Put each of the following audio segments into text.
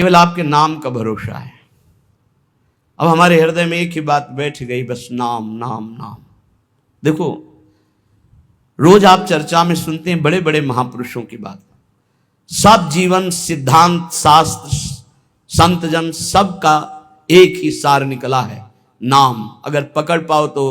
केवल आपके नाम का भरोसा है। अब हमारे हृदय में एक ही बात बैठ गई, बस नाम नाम नाम। देखो, रोज आप चर्चा में सुनते हैं बड़े बड़े महापुरुषों की बात, सब जीवन सिद्धांत शास्त्र संत जन सबका एक ही सार निकला है, नाम। अगर पकड़ पाओ तो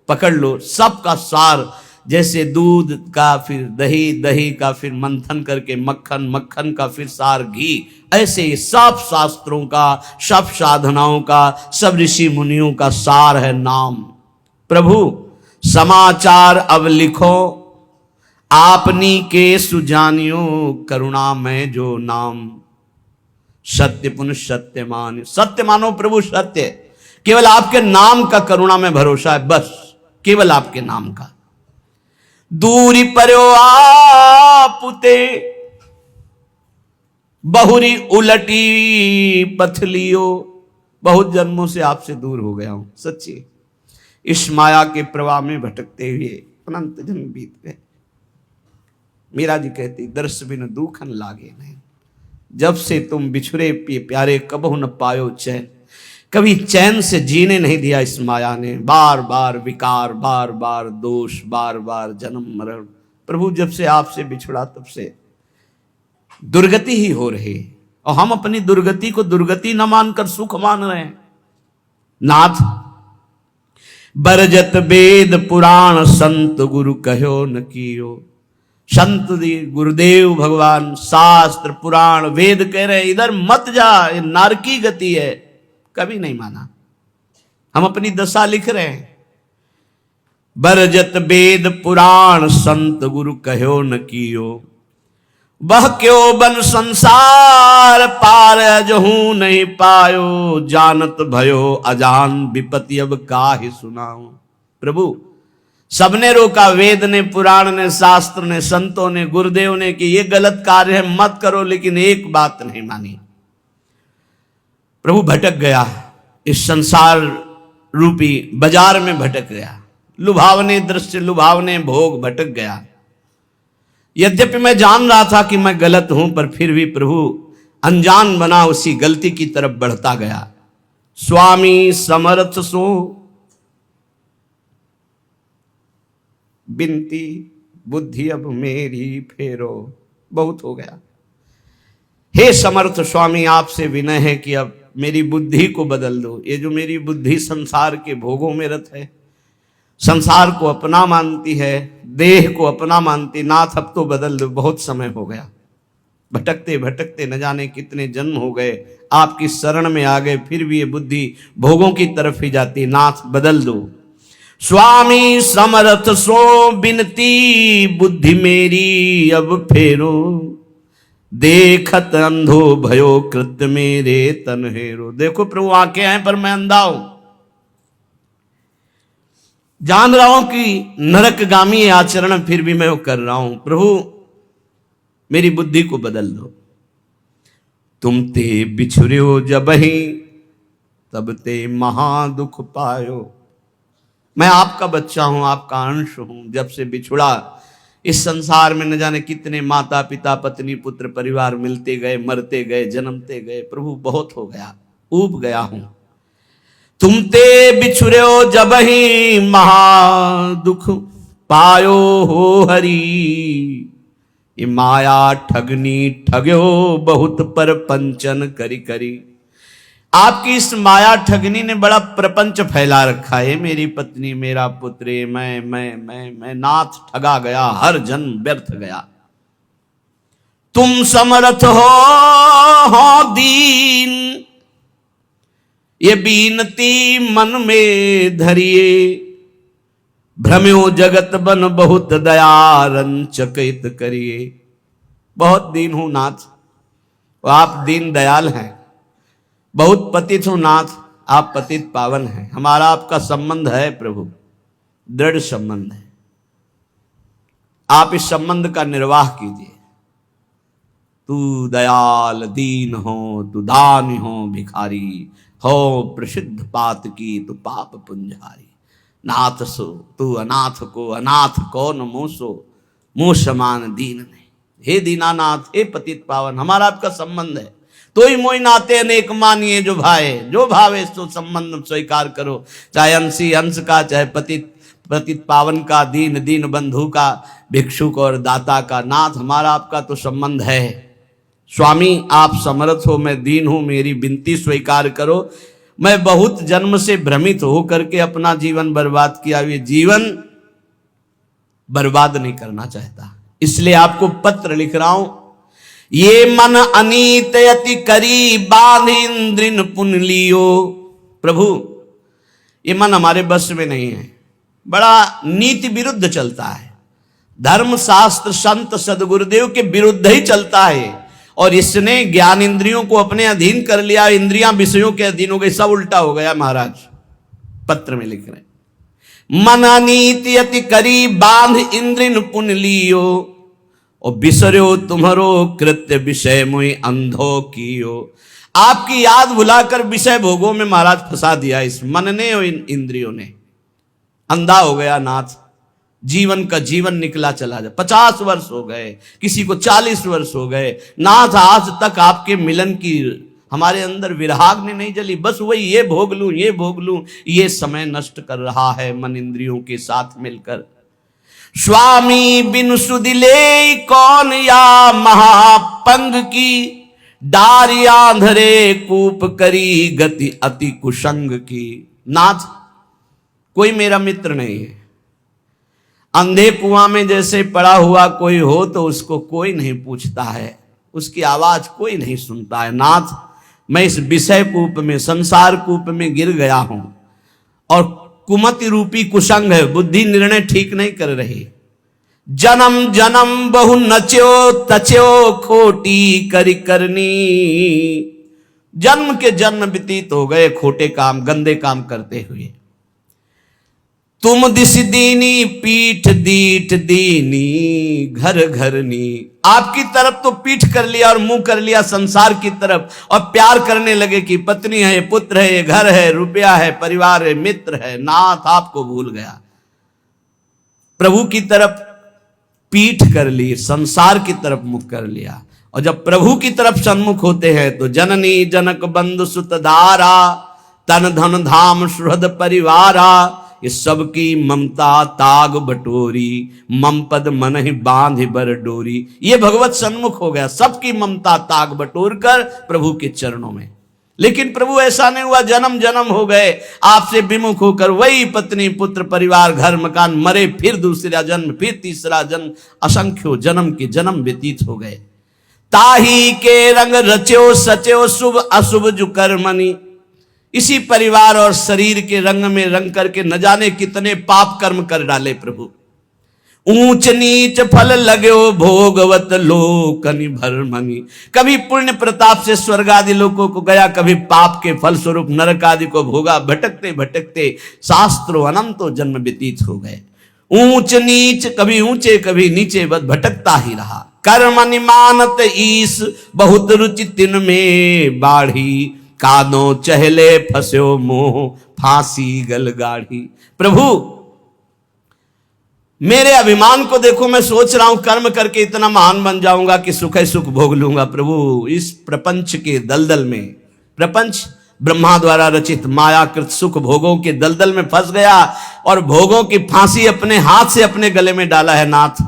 पकड़ लो, सबका सार। जैसे दूध का फिर दही, दही का फिर मंथन करके मक्खन, मक्खन का फिर सार घी, ऐसे ही सब शास्त्रों का, सब साधनाओं का, सब ऋषि मुनियों का सार है नाम। प्रभु समाचार अब लिखो, आपनी के सुजानियो, करुणा में जो नाम। सत्य पुनः सत्य मान, सत्य मानो प्रभु सत्य। केवल आपके नाम का करुणा में भरोसा है, बस केवल आपके नाम का। दूरी पर्यो आपुते, बहुरी उलटी पथलियो। बहुत जन्मों से आपसे दूर हो गया हूं, सच्ची। इस माया के प्रवाह में भटकते हुए अनंत जन्म बीत गए। मीरा जी कहती, दर्श बिन दुखन लागे नहीं। जब से तुम बिछुरे प्यारे, कबहु न पायो चैन। कभी चैन से जीने नहीं दिया इस माया ने। बार बार विकार, बार बार दोष, बार बार जन्म मरण। प्रभु जब से आपसे बिछुड़ा तब से दुर्गति ही हो रही, और हम अपनी दुर्गति को दुर्गति न मानकर सुख मान रहे हैं। नाथ बरजत वेद पुराण, संत गुरु कहो न कियो। संत गुरुदेव भगवान शास्त्र पुराण वेद कह रहे इधर मत जा, ये नारकी गति है, कभी नहीं माना। हम अपनी दशा लिख रहे हैं। बरजत वेद पुराण, संत गुरु कहो न कियो। वह क्यों बन संसार पार, अजहू नहीं पायो। जानत भयो अजान, विपत्ति अब काहे सुनाऊं। प्रभु सबने रोका, वेद ने, पुराण ने, शास्त्र ने, संतों ने, गुरुदेव ने कि ये गलत कार्य है, मत करो, लेकिन एक बात नहीं मानी। प्रभु भटक गया, इस संसार रूपी बाजार में भटक गया, लुभावने दृश्य, लुभावने भोग, भटक गया। यद्यपि मैं जान रहा था कि मैं गलत हूं, पर फिर भी प्रभु अनजान बना उसी गलती की तरफ बढ़ता गया। स्वामी समर्थ सो बिनती, बुद्धि अब मेरी फेरो। बहुत हो गया, हे समर्थ स्वामी, आपसे विनय है कि अब मेरी बुद्धि को बदल दो। ये जो मेरी बुद्धि संसार के भोगों में रत है, संसार को अपना मानती है, देह को अपना मानती, नाथ अब तो बदल दो। बहुत समय हो गया, भटकते भटकते न जाने कितने जन्म हो गए, आपकी शरण में आ गए, फिर भी ये बुद्धि भोगों की तरफ ही जाती। नाथ बदल दो। स्वामी समर्थ सो बिनती, बुद्धि मेरी अब फेरो। देखत अंधो भयो कृत मेरे तन हेरो। देखो प्रभु आंखें हैं पर मैं अंधा हूं, जान रहा हूं कि नरकगामी आचरण, फिर भी मैं वो कर रहा हूं। प्रभु मेरी बुद्धि को बदल दो। तुम ते बिछुर्यो जबहि, तब ते महादुख पायो। मैं आपका बच्चा हूं, आपका अंश हूं। जब से बिछुड़ा, इस संसार में न जाने कितने माता पिता पत्नी पुत्र परिवार मिलते गए, मरते गए, जन्मते गए। प्रभु बहुत हो गया, ऊब गया हूं। तुम ते बिछुर्यो जबहि, महादुख पायो हो हरि। ये माया ठगनी ठग्यो, बहुत पर पंचन करी करी। आपकी इस माया ठगनी ने बड़ा प्रपंच फैला रखा है। मेरी पत्नी, मेरा पुत्र, मैं नाथ ठगा गया, हर जन्म व्यर्थ गया। तुम समर्थ हो दीन, ये बीनती मन में धरिए। भ्रम्यो जगत बन बहुत दया, रंचकित करिए। बहुत दीन हूं नाथ, आप दीन दयाल हैं। बहुत पतित हूं नाथ, आप पतित पावन हैं। हमारा आपका संबंध है प्रभु, दृढ़ संबंध है। आप इस संबंध का निर्वाह कीजिए। तू दयाल दीन हो, तू दानी हो भिखारी हो, प्रसिद्ध पात की तू पाप पुंजारी। नाथ सो तू अनाथ को, अनाथ कौन मोसो, मुँह समान दीन नहीं। हे दीनानाथ, हे पतित पावन, हमारा आपका संबंध है। तो ही मोहि नाते अनेक मानिए जो भाए, जो भावे सो संबंध स्वीकार करो। चाहे अंशी अंश का, चाहे पतित पतित पावन का, दीन दीन बंधु का, भिक्षुक और दाता का। नाथ हमारा आपका तो संबंध है। स्वामी आप समर्थ हो, मैं दीन हूं, मेरी विनती स्वीकार करो। मैं बहुत जन्म से भ्रमित हो करके अपना जीवन बर्बाद किया, ये जीवन बर्बाद नहीं करना चाहता, इसलिए आपको पत्र लिख रहा हूं। ये मन अनीत यति करी बांध इंद्रिन पुन लियो। प्रभु ये मन हमारे बस में नहीं है, बड़ा नीति विरुद्ध चलता है, धर्म शास्त्र संत सदगुरुदेव के विरुद्ध ही चलता है, और इसने ज्ञान इंद्रियों को अपने अधीन कर लिया, इंद्रियां विषयों के अधीन हो गई, सब उल्टा हो गया। महाराज पत्र में लिख रहे, मन अनीति यति करी बांध इंद्रिन पुन लियो, और बिसरो तुम्हारो कृत्य विषय मुई अंधो कियो। आपकी याद भुलाकर विषय भोगों में महाराज फंसा दिया इस मन ने और इन इंद्रियों ने, अंधा हो गया नाथ। जीवन का जीवन निकला चला जाए, 50 वर्ष हो गए, किसी को 40 वर्ष हो गए, नाथ आज तक आपके मिलन की हमारे अंदर विराग्नि नहीं जली, बस वही ये भोग लूं, ये भोग लूं, ये समय नष्ट कर रहा है मन इंद्रियों के साथ मिलकर। स्वामी बिन सुदिले कौन या महापंग की, डारी आंधरे कूप करी गति अति कुसंग की। नाथ कोई मेरा मित्र नहीं है, अंधे कुआं में जैसे पड़ा हुआ कोई हो तो उसको कोई नहीं पूछता है, उसकी आवाज कोई नहीं सुनता है। नाथ मैं इस विषय कूप में, संसार कूप में गिर गया हूं, और कुमति रूपी कुसंग है, बुद्धि निर्णय ठीक नहीं कर रही। जन्म जन्म बहु नच्यो तच्यो खोटी करी करनी, जन्म के जन्म व्यतीत हो गए खोटे काम, गंदे काम करते हुए। तुम दिस दीनी पीठ दीठ दीनी घर घरनी, आपकी तरफ तो पीठ कर लिया और मुंह कर लिया संसार की तरफ, और प्यार करने लगे कि पत्नी है, पुत्र है, ये घर है, रुपया है, परिवार है, मित्र है। नाथ आपको भूल गया, प्रभु की तरफ पीठ कर ली, संसार की तरफ मुख कर लिया। और जब प्रभु की तरफ सन्मुख होते हैं तो जननी जनक बंधु सुत धारा, तन धन धाम सुहृद परिवारा, ये सबकी ममता ताग बटोरी, मम पद मन ही बांध बर डोरी। ये भगवत सन्मुख हो गया, सबकी ममता ताग बटोर कर प्रभु के चरणों में। लेकिन प्रभु ऐसा नहीं हुआ, जन्म जन्म हो गए आपसे विमुख होकर, वही पत्नी पुत्र परिवार घर मकान, मरे फिर दूसरा जन्म, फिर तीसरा जन्म, असंख्यो जन्म के जन्म व्यतीत हो गए। ताही के रंग रच्यो सच्यो शुभ अशुभ जु कर्मनि, इसी परिवार और शरीर के रंग में रंग करके न जाने कितने पाप कर्म कर डाले प्रभु। ऊंच नीच फल लगो भोगवत लोकनि भरमनि, कभी पुण्य प्रताप से स्वर्ग आदि लोकों को गया, कभी पाप के फल स्वरूप नरक आदि को भोगा। भटकते भटकते शास्त्रों अनंतो जन्म व्यतीत हो गए। ऊंच नीच, कभी ऊंचे कभी नीचे, बस भटकता ही रहा। कर्म निमानत ईस बहुत रुचि तिन में बाढ़ी, कादों चहले फस्यो मोह फांसी गल गाढ़ी। प्रभु मेरे अभिमान को देखो, मैं सोच रहा हूं कर्म करके इतना महान बन जाऊंगा कि सुख सुख भोग लूंगा। प्रभु इस प्रपंच के दलदल में, प्रपंच ब्रह्मा द्वारा रचित मायाकृत सुख भोगों के दलदल में फंस गया, और भोगों की फांसी अपने हाथ से अपने गले में डाला है। नाथ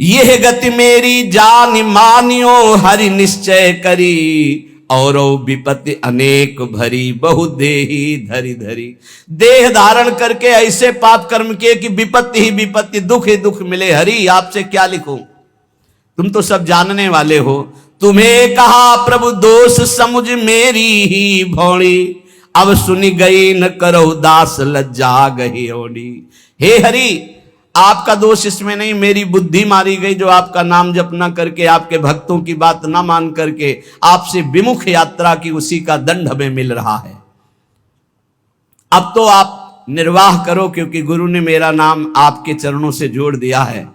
यह गति मेरी जान मानियो हरि निश्चय करी, और विपत्ति अनेक भरी बहु देही धरी धरी। देह धारण करके ऐसे पाप कर्म किए कि विपत्ति ही विपत्ति, दुख ही दुख मिले। हरि आपसे क्या लिखूं, तुम तो सब जानने वाले हो। तुम्हें कहा प्रभु दोष समुझ मेरी ही भौणी, अब सुनी गई न करो दास लज्जा गही ओढ़ी। हे हरि आपका दोष इसमें नहीं, मेरी बुद्धि मारी गई जो आपका नाम जप न करके, आपके भक्तों की बात ना मान करके आपसे विमुख यात्रा की, उसी का दंड हमें मिल रहा है। अब तो आप निर्वाह करो, क्योंकि गुरु ने मेरा नाम आपके चरणों से जोड़ दिया है,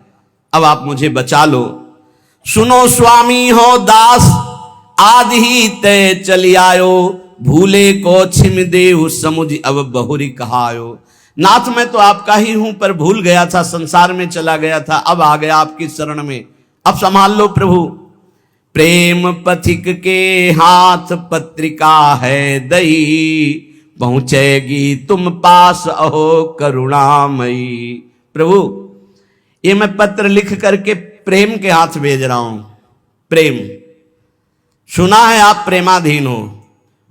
अब आप मुझे बचा लो। सुनो स्वामी हो दास आदि ही तय चली आयो, भूले को छिम देव समुझ अब बहुरी कहायो। नाथ मैं तो आपका ही हूं, पर भूल गया था, संसार में चला गया था, अब आ गया आपकी शरण में, अब संभाल लो प्रभु। प्रेम पथिक के हाथ पत्रिका है दई, पहुंचेगी तुम पास अहो करुणामयी। प्रभु ये मैं पत्र लिख करके प्रेम के हाथ भेज रहा हूं। प्रेम सुना है आप प्रेमाधीन हो,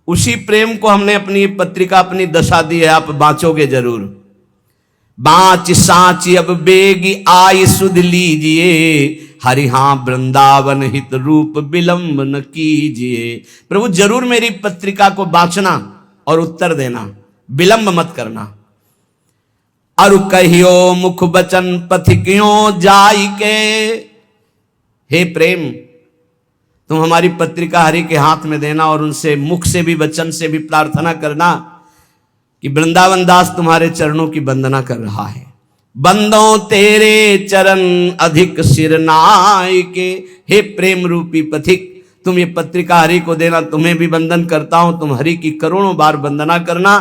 उसी प्रेम को हमने अपनी पत्रिका अपनी दशा दी है, आप बांचोगे जरूर। बाँच साँच अब बेगी आई सुध लीजिए, हरि हाँ वृंदावन हित रूप विलंब न कीजिए। प्रभु जरूर मेरी पत्रिका को बांचना और उत्तर देना, विलंब मत करना। अरु कहियो मुख बचन पथिकियों जाई के, हे प्रेम तुम हमारी पत्रिका हरि के हाथ में देना और उनसे मुख से भी वचन से भी प्रार्थना करना कि वृंदावन दास तुम्हारे चरणों की वंदना कर रहा है। बंदों तेरे चरण अधिक सिर नाय के, हे प्रेम रूपी पथिक तुम ये पत्रिका हरि को देना, तुम्हें भी वंदन करता हूं, तुम हरि की करोड़ों बार वंदना करना।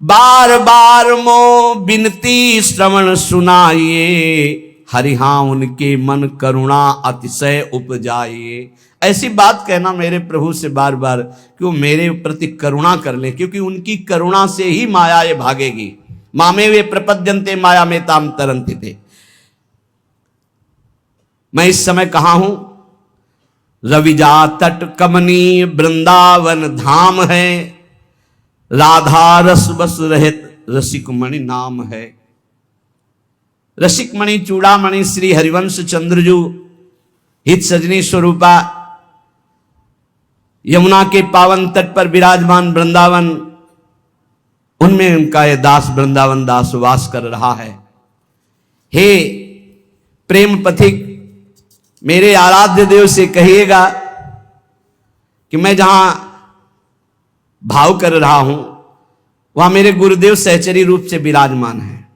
बार बार मो बिनती श्रवण सुनाइए, हरि हाँ उनके मन करुणा अतिशय उपजाइए। ऐसी बात कहना मेरे प्रभु से बार बार कि वो मेरे प्रति करुणा कर ले, क्योंकि उनकी करुणा से ही माया ये भागेगी। मामे वे प्रपद्यन्ते माया में ताम तरंति थे। मैं इस समय कहां हूं? रविजा तट कमनीय वृंदावन धाम है, राधा रस बस रहित रसिक मणि नाम है। रसिक मणि चूड़ामणि श्री हरिवंश चंद्रजू हित सजनी स्वरूपा यमुना के पावन तट पर विराजमान वृंदावन, उनमें उनका यह दास वृंदावन दास वास कर रहा है। हे प्रेम पथिक मेरे आराध्य देव से कहिएगा कि मैं जहां भाव कर रहा हूं वहां मेरे गुरुदेव सहचरी रूप से विराजमान है,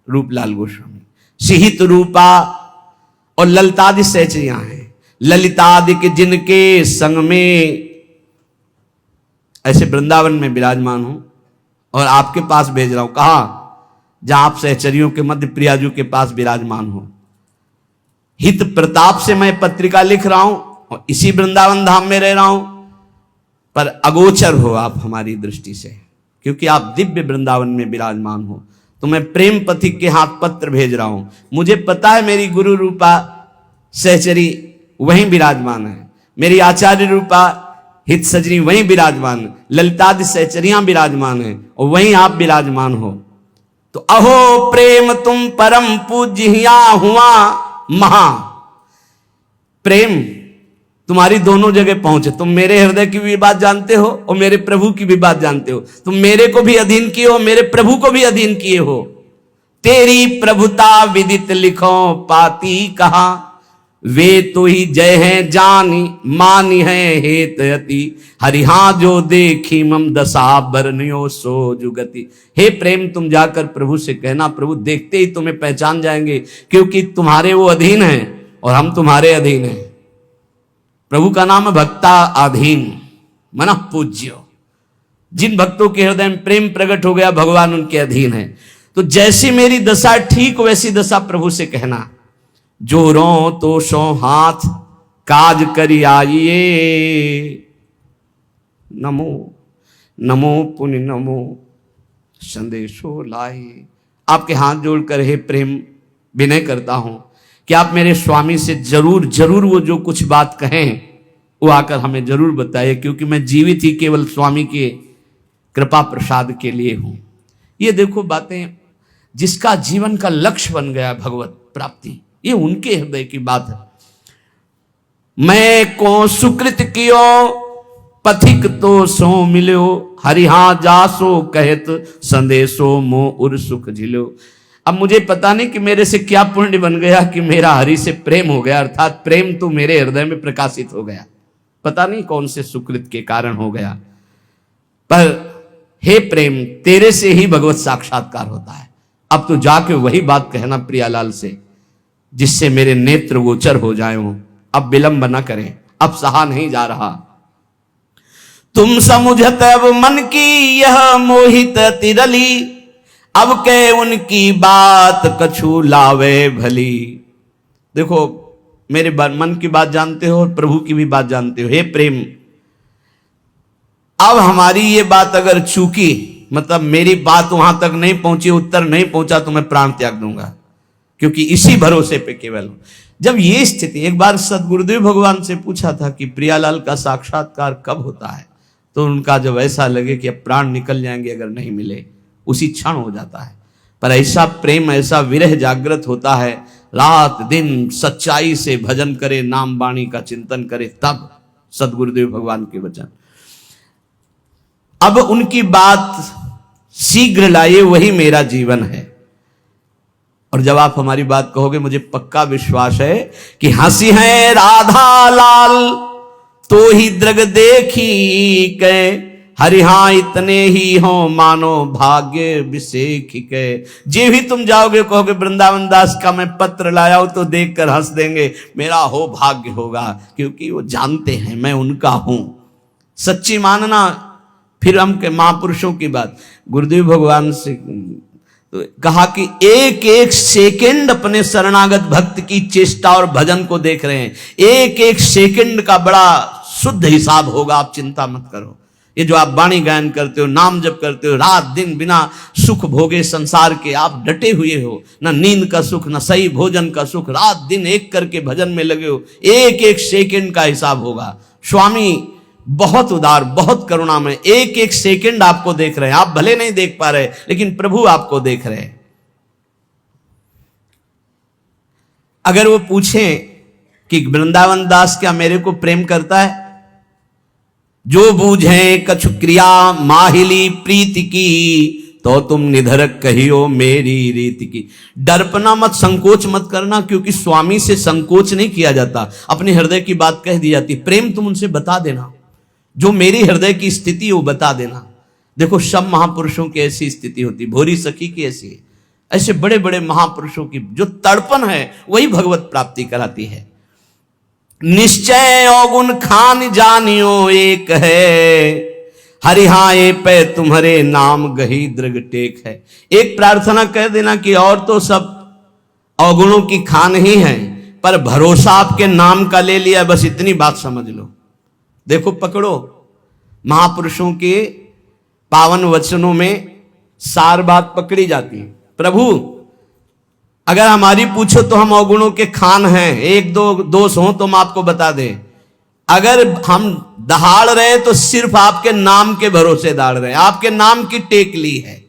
रूपलाल गोस्वामी। सिहित रूपा और ललितादि सहचरियां हैं, ललितादि के जिनके संग में ऐसे वृंदावन में विराजमान हूं और आपके पास भेज रहा हूं। कहा? जहां आप सहचरियों के मध्य प्रियाजू के पास विराजमान हो। हित प्रताप से मैं पत्रिका लिख रहा हूं और इसी वृंदावन धाम में रह रहा हूं, पर अगोचर हो आप हमारी दृष्टि से, क्योंकि आप दिव्य वृंदावन में विराजमान हो। तो मैं प्रेम पथिक के हाथ पत्र भेज रहा हूं। मुझे पता है मेरी गुरु रूपा सहचरी वहीं विराजमान है, मेरी आचार्य रूपा हित सजनी वहीं विराजमान, ललितादि सहचरियां विराजमान है और वहीं आप विराजमान हो। तो अहो प्रेम तुम परम पूज्य हुआ महा। प्रेम तुम्हारी दोनों जगह पहुंचे, तुम मेरे हृदय की भी बात जानते हो और मेरे प्रभु की भी बात जानते हो। तुम मेरे को भी अधीन किए हो, मेरे प्रभु को भी अधीन किए हो। तेरी प्रभुता विदित लिखो पाती कहा, वे तो ही जय हैं जानी मानी है हेतयति, हरि हाँ जो देखी मम दशा बरनियो सो जुगति। हे प्रेम तुम जाकर प्रभु से कहना, प्रभु देखते ही तुम्हें पहचान जाएंगे, क्योंकि तुम्हारे वो अधीन हैं और हम तुम्हारे अधीन हैं। प्रभु का नाम है भक्ता अधीन मन पूज्य। जिन भक्तों के हृदय में प्रेम प्रकट हो गया भगवान उनके अधीन है। तो जैसी मेरी दशा ठीक वैसी दशा प्रभु से कहना, जोरों तो सो हाथ काज करी आइए, नमो नमो पुण्य नमो संदेशो लाए। आपके हाथ जोड़कर हे प्रेम विनय करता हूं कि आप मेरे स्वामी से जरूर जरूर वो जो कुछ बात कहें वो आकर हमें जरूर बताइए, क्योंकि मैं जीवित ही केवल स्वामी के कृपा प्रसाद के लिए हूं। ये देखो बातें, जिसका जीवन का लक्ष्य बन गया भगवत प्राप्ति, ये उनके हृदय की बात है। मैं को सुकृत कियो पथिक तो सो मिलो, हरि हाँ जासो कहत संदेशो मो उर सुख झिलो। अब मुझे पता नहीं कि मेरे से क्या पुण्य बन गया कि मेरा हरि से प्रेम हो गया, अर्थात प्रेम तो मेरे हृदय में प्रकाशित हो गया। पता नहीं कौन से सुकृत के कारण हो गया, पर हे प्रेम तेरे से ही भगवत साक्षात्कार होता है। अब तो जाके वही बात कहना प्रियालाल से, जिससे मेरे नेत्र गोचर हो जाए हो। अब विलंब न करें, अब सहा नहीं जा रहा। तुम समुझत अब मन की यह मोहित तिरली, अब के उनकी बात कछु लावे भली। देखो मेरे मन की बात जानते हो और प्रभु की भी बात जानते हो। हे प्रेम, अब हमारी ये बात अगर चूकी, मतलब मेरी बात वहां तक नहीं पहुंची, उत्तर नहीं पहुंचा, तो मैं प्राण त्याग दूंगा, क्योंकि इसी भरोसे पे केवल हूं। जब ये स्थिति, एक बार सदगुरुदेव भगवान से पूछा था कि प्रियालाल का साक्षात्कार कब होता है, तो उनका जब ऐसा लगे कि अब प्राण निकल जाएंगे अगर नहीं मिले, उसी क्षण हो जाता है। पर ऐसा प्रेम, ऐसा विरह जागृत होता है, रात दिन सच्चाई से भजन करे, नाम वाणी का चिंतन करे, तब सदगुरुदेव भगवान के वचन। अब उनकी बात शीघ्र लाइए, वही मेरा जीवन है। और जब आप हमारी बात कहोगे, मुझे पक्का विश्वास है कि हंसी है राधा लाल तो ही दृग देखी के, हरिहा इतने ही हो मानो भाग्य विशेख के। जे भी तुम जाओगे कहोगे वृंदावन दास का मैं पत्र लाया हूं, तो देखकर हंस देंगे, मेरा हो भाग्य होगा, क्योंकि वो जानते हैं मैं उनका हूं। सच्ची मानना। फिर हम के महापुरुषों की बात, गुरुदेव भगवान से तो कहा कि एक एक सेकंड अपने शरणागत भक्त की चेष्टा और भजन को देख रहे हैं, एक एक सेकंड का बड़ा शुद्ध हिसाब होगा, आप चिंता मत करो। ये जो आप वाणी गायन करते हो, नाम जप करते हो, रात दिन बिना सुख भोगे संसार के आप डटे हुए हो, ना नींद का सुख, ना सही भोजन का सुख, रात दिन एक करके भजन में लगे हो, एक एक सेकंड का हिसाब होगा। स्वामी बहुत उदार, बहुत करुणामय, एक एक सेकंड आपको देख रहे हैं। आप भले नहीं देख पा रहे, लेकिन प्रभु आपको देख रहे हैं। अगर वो पूछें कि वृंदावन दास क्या मेरे को प्रेम करता है, जो बूझे कछु क्रिया माहिली प्रीति की, तो तुम निधरक कहियो मेरी रीति की। डरपना मत, संकोच मत करना, क्योंकि स्वामी से संकोच नहीं किया जाता, अपने हृदय की बात कह दी जाती। प्रेम तुम उनसे बता देना, जो मेरी हृदय की स्थिति है वो बता देना। देखो सब महापुरुषों की ऐसी स्थिति होती, भोरी सखी की ऐसी है, ऐसे बड़े बड़े महापुरुषों की जो तड़पन है वही भगवत प्राप्ति कराती है। निश्चय अवगुण खान जानियो एक है, हरिहाए पे तुम्हारे नाम गही दृग टेक है। एक प्रार्थना कह देना कि और तो सब अवगुणों की खान ही है, पर भरोसा आपके नाम का ले लिया, बस इतनी बात समझ लो। देखो पकड़ो, महापुरुषों के पावन वचनों में सार बात पकड़ी जाती है। प्रभु अगर हमारी पूछो तो हम अवगुणों के खान हैं, एक दो दोष हो तो हम आपको बता दें। अगर हम दहाड़ रहे तो सिर्फ आपके नाम के भरोसे दाड़ रहे, आपके नाम की टेक ली है।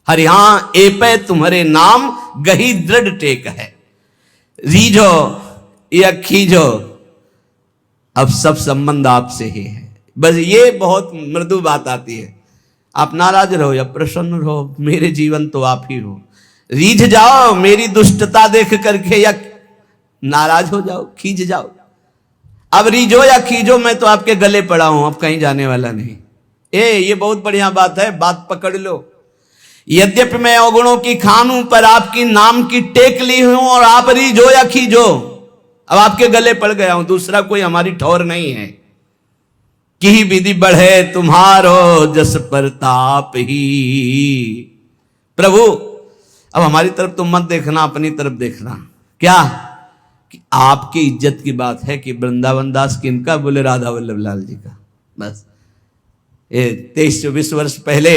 हरिहा ए पे तुम्हारे नाम गही दृढ़ टेक है, रीझो या खींचो, अब सब संबंध आपसे ही है। बस ये बहुत मृदु बात आती है। आप नाराज रहो या प्रसन्न रहो, मेरे जीवन तो आप ही हो। रीझ जाओ मेरी दुष्टता देख करके, या नाराज हो जाओ, खींच जाओ। अब रीझो या खींचो, मैं तो आपके गले पड़ा हूं, अब कहीं जाने वाला नहीं। ये बहुत बढ़िया बात है, बात पकड़ लो। यद्यपि मैं अवगुणों की खान हूं, पर आपकी नाम की टेक ली हूं, और आप रीझो या खींचो, अब आपके गले पड़ गया हूं, दूसरा कोई हमारी ठौर नहीं है। की विधि बढ़े तुम्हारो जस प्रताप ही। प्रभु अब हमारी तरफ तो मत देखना, अपनी तरफ देखना। क्या कि आपकी इज्जत की बात है कि वृंदावन दास किनका, बोले राधा वल्लभ लाल जी का। बस ये 23-24 वर्ष पहले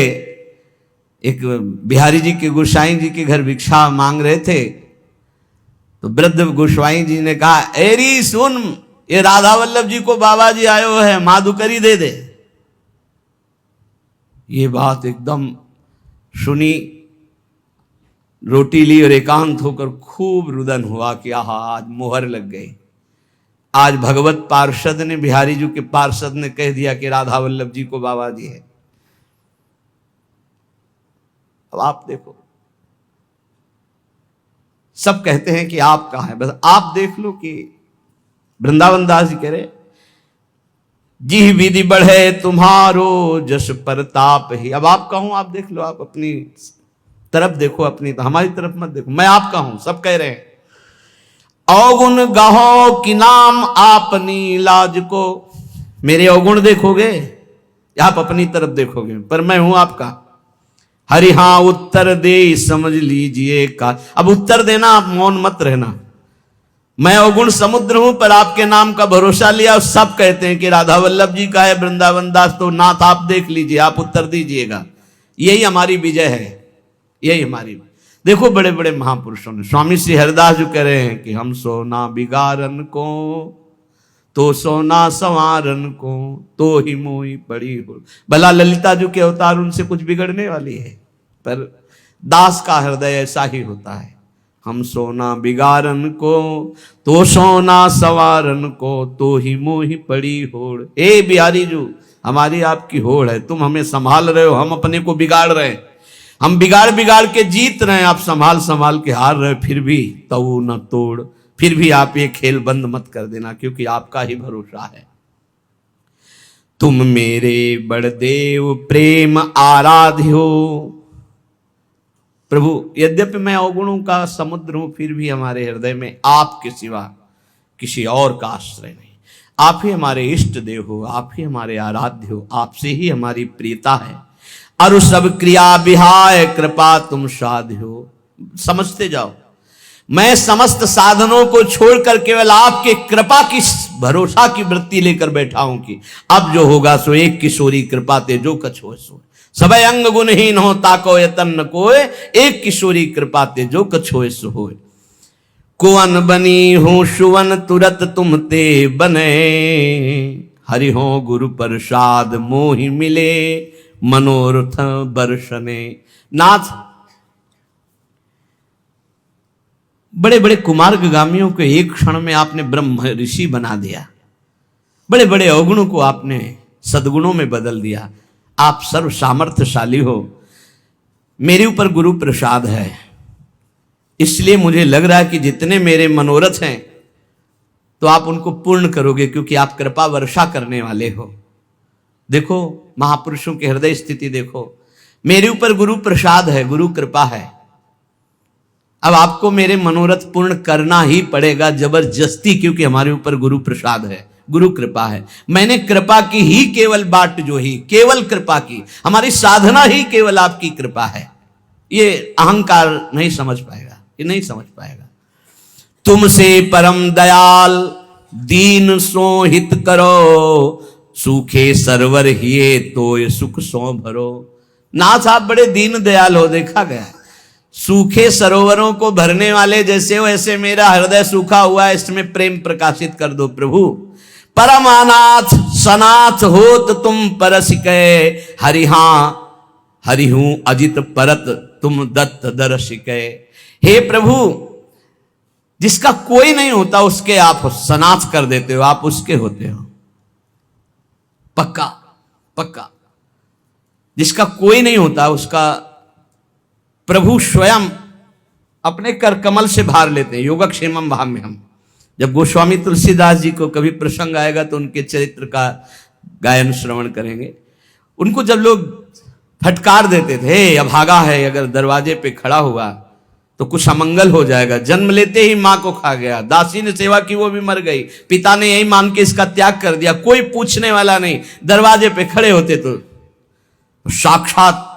एक बिहारी जी के गोसाई जी के घर भिक्षा मांग रहे थे, तो वृद्ध गोस्वाई जी ने कहा, एरी सुन, ये राधा वल्लभ जी को बाबा जी आयो है, माधुकरी दे दे। ये बात एकदम सुनी, रोटी ली और एकांत होकर खूब रुदन हुआ कि आहा आज मोहर लग गई। आज भगवत पार्षद ने, बिहारी जी के पार्षद ने कह दिया कि राधा वल्लभ जी को बाबा जी है। अब आप देखो, सब कहते हैं कि आप कहां है, बस आप देख लो कि वृंदावन दास जी कह रहे, जी विधि बढ़े तुम्हारो जस प्रताप ही। अब आप कहूं, आप देख लो, आप अपनी तरफ देखो, अपनी तो हमारी तरफ मत देखो। मैं आपका हूं, सब कह रहे हैं। अवगुण गाहो कि नाम आपनी लाज को, मेरे अवगुण देखोगे या आप अपनी तरफ देखोगे, पर मैं हूं आपका। हरि हाँ उत्तर दे समझ लीजिए का। अब उत्तर देना, आप मौन मत रहना। मैं अवगुण समुद्र हूं, पर आपके नाम का भरोसा लिया। और सब कहते हैं कि राधा वल्लभ जी का है वृंदावन दास, तो नाथ आप देख लीजिए, आप उत्तर दीजिएगा। यही हमारी विजय है, यही हमारी। देखो बड़े बड़े महापुरुषों ने, स्वामी श्री हरिदास जो कह रहे हैं कि हम सोना बिगारन को तो सोना संवारन को तो ही मोही पड़ी हो। भला ललिता जी के अवतार, उनसे कुछ बिगड़ने वाली है, पर दास का हृदय ऐसा ही होता है। हम सोना बिगारन को तो सोना सवारन को तो ही मोही पड़ी होड़। ए बिहारी जो हमारी आपकी होड़ है, तुम हमें संभाल रहे हो, हम अपने को बिगाड़ रहे हैं। हम बिगाड़ बिगाड़ के जीत रहे हैं, आप संभाल संभाल के हार रहे, फिर भी तऊ न तोड़। फिर भी आप ये खेल बंद मत कर देना, क्योंकि आपका ही भरोसा है। तुम मेरे बड़देव प्रेम आराध्य हो। प्रभु यद्यपि मैं अवगुणों का समुद्र हूं, फिर भी हमारे हृदय में आपके सिवा किसी और का आश्रय नहीं। आप ही हमारे इष्ट देव हो, आप ही हमारे आराध्य हो, आपसे ही हमारी प्रियता है। अरु सब क्रिया विहाय कृपा तुम साध्य हो। समझते जाओ, मैं समस्त साधनों को छोड़कर केवल आपके कृपा की भरोसा की वृत्ति लेकर बैठा हूं कि अब जो होगा सो एक किशोरी कृपा ते जो कछ हो सो। सबय अंग गुणहीन हो ताको यतन न कोय, एक किशोरी कृपा ते जो कछ होए सो होए। कुवन बनी हूं सुवन तुरत तुम ते बने, हरि हो गुरु प्रसाद मोहि मिले मनोरथ बरसने। नाथ, बड़े बड़े कुमार्गामियों को एक क्षण में आपने ब्रह्म ऋषि बना दिया। बड़े बड़े अवगुणों को आपने सद्गुणों में बदल दिया। आप सर्व सामर्थ्यशाली हो। मेरे ऊपर गुरु प्रसाद है, इसलिए मुझे लग रहा है कि जितने मेरे मनोरथ हैं तो आप उनको पूर्ण करोगे, क्योंकि आप कृपा वर्षा करने वाले हो। देखो महापुरुषों की हृदय स्थिति देखो, मेरे ऊपर गुरु प्रसाद है, गुरु कृपा है। अब आपको मेरे मनोरथ पूर्ण करना ही पड़ेगा जबरदस्ती, क्योंकि हमारे ऊपर गुरु प्रसाद है, गुरु कृपा है। मैंने कृपा की ही केवल बाट जो ही, केवल कृपा की, हमारी साधना ही केवल आपकी कृपा है। ये अहंकार नहीं समझ पाएगा, ये नहीं समझ पाएगा। तुमसे परम दयाल दीन सो हित करो, सूखे सरवर हिये तो ये सुख सो भरो। नाथ आप बड़े दीन दयाल हो, देखा गया। सूखे सरोवरों को भरने वाले जैसे हो, ऐसे मेरा हृदय सूखा हुआ है, इसमें प्रेम प्रकाशित कर दो प्रभु। परमानाथ सनाथ होत तुम परसिके, हरिहा हरि हूं अजित परत तुम दत्त दर्शिके। हे प्रभु, जिसका कोई नहीं होता उसके आप सनाथ कर देते हो, आप उसके होते हो। पक्का पक्का, जिसका कोई नहीं होता उसका प्रभु स्वयं अपने कर कमल से भार लेते हैं। योगक्षेमम भाम्य हम। जब गोस्वामी तुलसीदास जी को कभी प्रसंग आएगा तो उनके चरित्र का गायन श्रवण करेंगे। उनको जब लोग फटकार देते थे, अभागा है, अगर दरवाजे पे खड़ा हुआ तो कुछ अमंगल हो जाएगा, जन्म लेते ही मां को खा गया, दासी ने सेवा की वो भी मर गई, पिता ने यही मान के इसका त्याग कर दिया, कोई पूछने वाला नहीं, दरवाजे पे खड़े होते तो साक्षात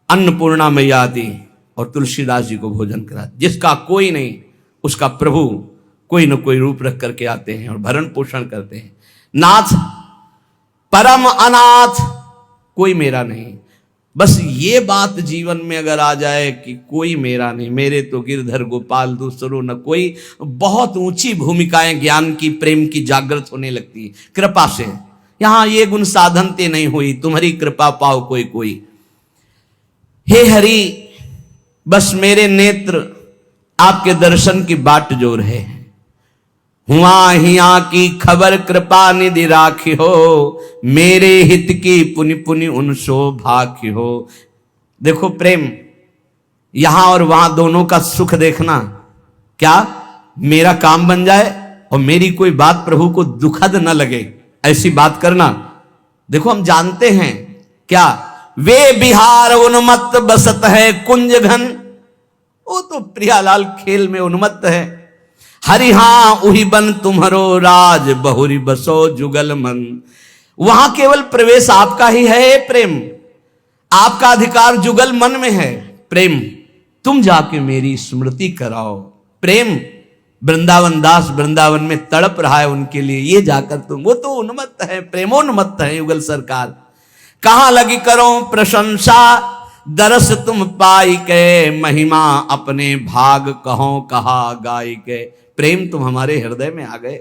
अन्नपूर्णा मैया आती और तुलसीदास जी को भोजन करा। जिसका कोई नहीं उसका प्रभु कोई न कोई रूप रख करके आते हैं और भरण पोषण करते हैं। नाथ परम अनाथ कोई मेरा नहीं, बस ये बात जीवन में अगर आ जाए कि कोई मेरा नहीं, मेरे तो गिरधर गोपाल दूसरो न कोई, बहुत ऊंची भूमिकाएं ज्ञान की प्रेम की जागृत होने लगती है कृपा से। यहां ये गुण साधनते नहीं हुई, तुम्हारी कृपा पाओ कोई कोई। हे हरि, बस मेरे नेत्र आपके दर्शन की बाट जो रहे हैं। हुआ हिया की खबर कृपा निधि राखी हो, मेरे हित की पुनि पुनि उन सो भाखी हो। देखो प्रेम, यहां और वहां दोनों का सुख देखना, क्या मेरा काम बन जाए और मेरी कोई बात प्रभु को दुखद न लगे, ऐसी बात करना। देखो हम जानते हैं क्या, वे बिहार उन्मत्त बसत है कुंज घन, वो तो प्रियालाल खेल में उन्मत्त है। हरि हां उही बन तुम्हारो राज, बहुरी बसो जुगल मन। वहां केवल प्रवेश आपका ही है प्रेम, आपका अधिकार जुगल मन में है। प्रेम तुम जाके मेरी स्मृति कराओ। प्रेम वृंदावन दास वृंदावन में तड़प रहा है उनके लिए, ये जाकर तुम, वो तो उन्मत्त है, प्रेमोन्मत्त है युगल सरकार। कहां लगी करो प्रशंसा, दरस तुम पाई के, महिमा अपने भाग कहो कहा गाई के। प्रेम तुम हमारे हृदय में आ गए,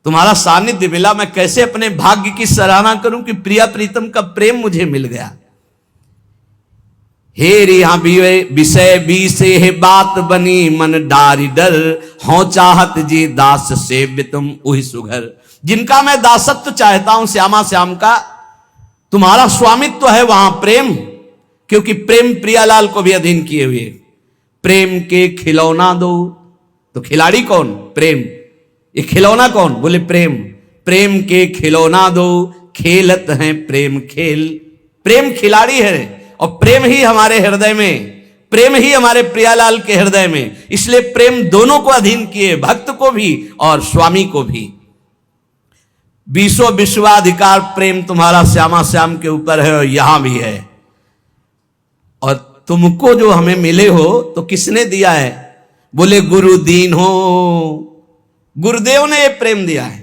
तुम्हारा सानिध्य मिला, मैं कैसे अपने भाग्य की सराहना करूं कि प्रिया प्रीतम का प्रेम मुझे मिल गया। हे रिहा विषय बी से है बात बनी, मन डारी डर हो चाहत जी दास से तुम उही सुघर। जिनका मैं दासत्व चाहता हूं श्यामा श्याम का, तुम्हारा स्वामित्व है वहां प्रेम, क्योंकि प्रेम प्रियालाल को भी अधीन किए हुए। प्रेम के खिलौना दो, तो खिलाड़ी कौन? प्रेम। ये खिलौना कौन? बोले प्रेम। प्रेम के खिलौना दो, खेलत हैं प्रेम खेल। प्रेम खिलाड़ी है और प्रेम ही हमारे हृदय में, प्रेम ही हमारे प्रियालाल के हृदय में, इसलिए प्रेम दोनों को अधीन किए, भक्त को भी और स्वामी को भी। बीसों विश्वाधिकार प्रेम तुम्हारा श्यामा श्याम के ऊपर है और यहां भी है। और तुमको जो हमें मिले हो तो किसने दिया है? बोले गुरु दीन हो, गुरुदेव ने ये प्रेम दिया है।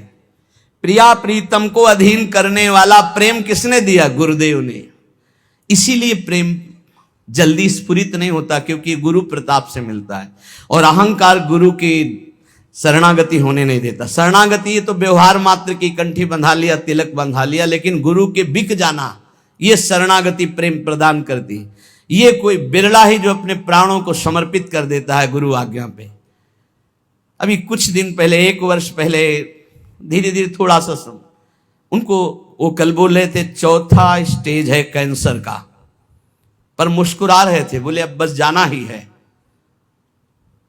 प्रिया प्रीतम को अधीन करने वाला प्रेम किसने दिया? गुरुदेव ने। इसीलिए प्रेम जल्दी स्फुरित नहीं होता, क्योंकि गुरु प्रताप से मिलता है और अहंकार गुरु की शरणागति होने नहीं देता। शरणागति ये तो व्यवहार मात्र की, कंठी बंधा लिया, तिलक बंधा लिया, लेकिन गुरु के बिक जाना, ये शरणागति प्रेम प्रदान करती। ये कोई बिरला ही जो अपने प्राणों को समर्पित कर देता है गुरु आज्ञा पे। अभी कुछ दिन पहले, 1 वर्ष पहले, धीरे धीरे थोड़ा सा उनको वो कल बोल रहे थे 4था स्टेज है कैंसर का, पर मुस्कुरा रहे थे, बोले अब बस जाना ही है।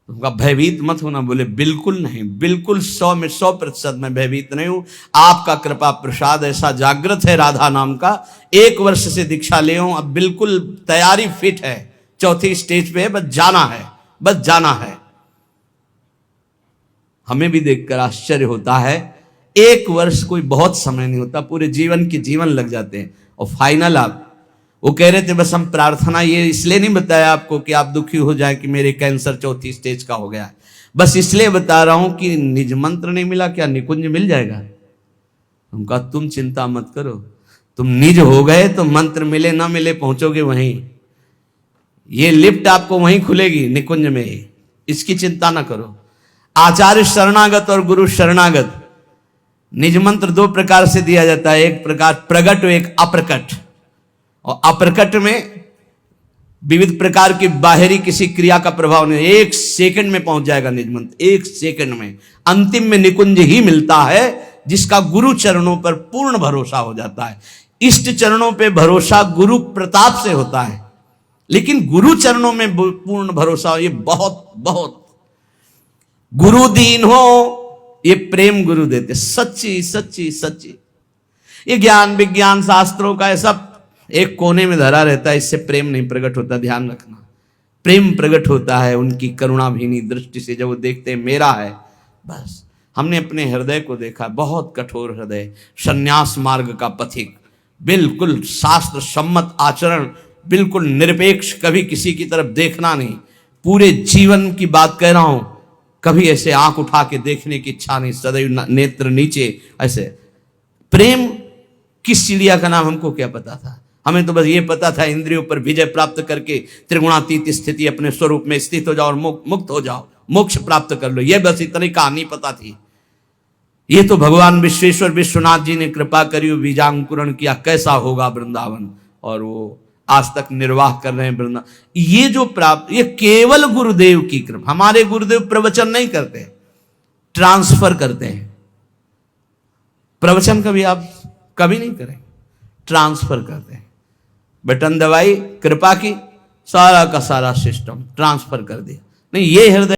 उनका भयभीत मत होना। बोले बिल्कुल नहीं, बिल्कुल 100 में 100% मैं भयभीत नहीं हूं। आपका कृपा प्रसाद ऐसा जागृत है राधा नाम का, 1 वर्ष से दीक्षा ले हूं, अब बिल्कुल तैयारी फिट है, 4थी स्टेज पे है, बस जाना है, बस जाना है। हमें भी देखकर आश्चर्य होता है, 1 वर्ष कोई बहुत समय नहीं होता, पूरे जीवन के जीवन लग जाते हैं। और फाइनल आप, वो कह रहे थे बस हम प्रार्थना, ये इसलिए नहीं बताया आपको कि आप दुखी हो जाए कि मेरे कैंसर 4थी स्टेज का हो गया है, बस इसलिए बता रहा हूं कि निज मंत्र नहीं मिला, क्या निकुंज मिल जाएगा? उनका तुम चिंता मत करो, तुम निज हो गए तो मंत्र मिले ना मिले पहुंचोगे वहीं, ये लिफ्ट आपको वहीं खुलेगी निकुंज में, इसकी चिंता ना करो। आचार्य शरणागत और गुरु शरणागत, निज मंत्र 2 प्रकार से दिया जाता है, एक प्रकार प्रगट और एक अप्रकट। और अप्रकट में विविध प्रकार की बाहरी किसी क्रिया का प्रभाव नहीं, 1 सेकंड में पहुंच जाएगा निज मंत्र, 1 सेकंड में। अंतिम में निकुंज ही मिलता है, जिसका गुरु चरणों पर पूर्ण भरोसा हो जाता है। इष्ट चरणों पे भरोसा गुरु प्रताप से होता है, लेकिन गुरु चरणों में पूर्ण भरोसा ये बहुत बहुत। गुरु दीन हो, ये प्रेम गुरु देते, सच्ची सच्ची सच्ची। ये ज्ञान विज्ञान शास्त्रों का ऐसा एक कोने में धरा रहता है, इससे प्रेम नहीं प्रकट होता, ध्यान रखना। प्रेम प्रकट होता है उनकी करुणाभीनी दृष्टि से, जब वो देखते हैं मेरा है बस। हमने अपने हृदय को देखा, बहुत कठोर हृदय, संन्यास मार्ग का पथिक, बिल्कुल शास्त्र सम्मत आचरण, बिल्कुल निरपेक्ष, कभी किसी की तरफ देखना नहीं। पूरे जीवन की बात कह रहा हूं, कभी ऐसे आंख उठा के देखने की इच्छा नहीं, सदैव नेत्र नीचे ऐसे। प्रेम किस चिड़िया का नाम हमको क्या पता था? हमें तो बस ये पता था इंद्रियों पर विजय प्राप्त करके त्रिगुणातीत स्थिति अपने स्वरूप में स्थित हो जाओ और मुक्त हो जाओ, मोक्ष प्राप्त कर लो, ये बस इतनी कहानी पता थी। ये तो भगवान विश्वेश्वर विश्वनाथ जी ने कृपा करी, बीजांकुरण किया, कैसा होगा वृंदावन, और वो आज तक निर्वाह कर रहे हैं वृंदावन। ये जो प्राप्त, ये केवल गुरुदेव की कृपा। हमारे गुरुदेव प्रवचन नहीं करते, ट्रांसफर करते हैं। प्रवचन कभी आप कभी नहीं करें, ट्रांसफर करते हैं। बटन दबाई, कृपा की, सारा का सारा सिस्टम ट्रांसफर कर दिया। नहीं, ये हृदय